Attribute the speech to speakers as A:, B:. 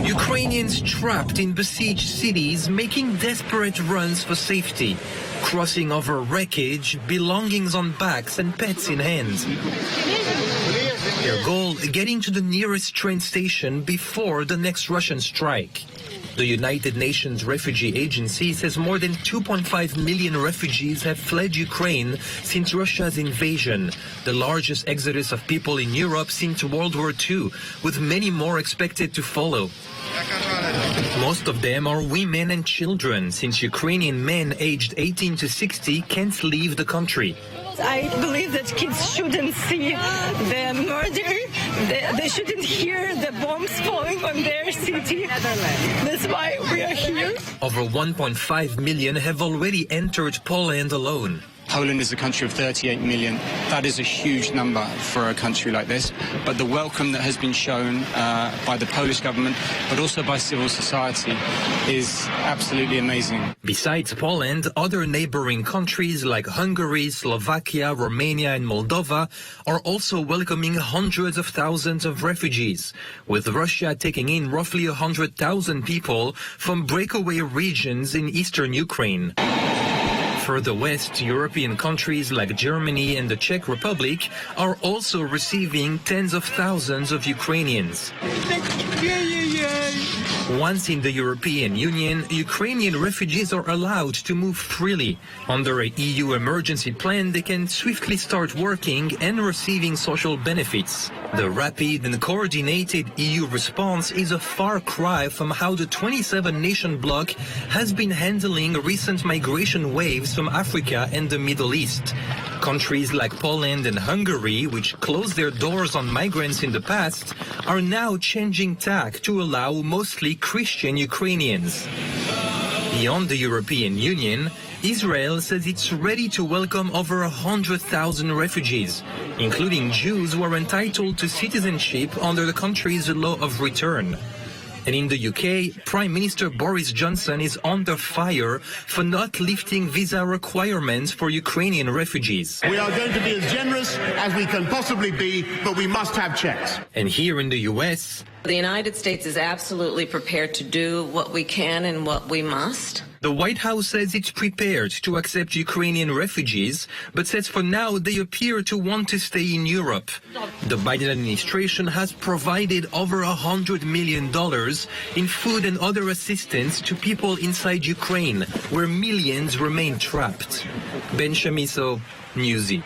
A: Ukrainians trapped in besieged cities making desperate runs for safety, crossing over wreckage, belongings on backs and pets in hands. Their goal, getting to the nearest train station before the next Russian strike. The United Nations Refugee Agency says more than 2.5 million refugees have fled Ukraine since Russia's invasion, the largest exodus of people in Europe since World War II, with many more expected to follow. Most of them are women and children, since Ukrainian men aged 18 to 60 can't leave the country.
B: I believe that kids shouldn't see the murder. They shouldn't hear the bombs falling on their city. That's why we are here.
A: Over 1.5 million have already entered Poland alone.
C: Poland is a country of 38 million. That is a huge number for a country like this. But the welcome that has been shown by the Polish government, but also by civil society, is absolutely amazing.
A: Besides Poland, other neighboring countries like Hungary, Slovakia, Romania and Moldova are also welcoming hundreds of thousands of refugees, with Russia taking in roughly 100,000 people from breakaway regions in eastern Ukraine. Further west, European countries like Germany and the Czech Republic are also receiving tens of thousands of Ukrainians. Once in the European Union, Ukrainian refugees are allowed to move freely. Under an EU emergency plan, they can swiftly start working and receiving social benefits. The rapid and coordinated EU response is a far cry from how the 27-nation bloc has been handling recent migration waves from Africa and the Middle East. Countries like Poland and Hungary, which closed their doors on migrants in the past, are now changing tack to allow mostly Christian Ukrainians. Beyond the European Union, Israel says it's ready to welcome over 100,000 refugees, including Jews who are entitled to citizenship under the country's law of return. And in the UK, Prime Minister Boris Johnson is under fire for not lifting visa requirements for Ukrainian refugees.
D: We are going to be as generous as we can possibly be, but we must have checks.
A: And here in the US,
E: the United States is absolutely prepared to do what we can and what we must.
A: The White House says it's prepared to accept Ukrainian refugees, but says for now they appear to want to stay in Europe. The Biden administration has provided over $100 million in food and other assistance to people inside Ukraine, where millions remain trapped. Ben Shamiso, Newsy.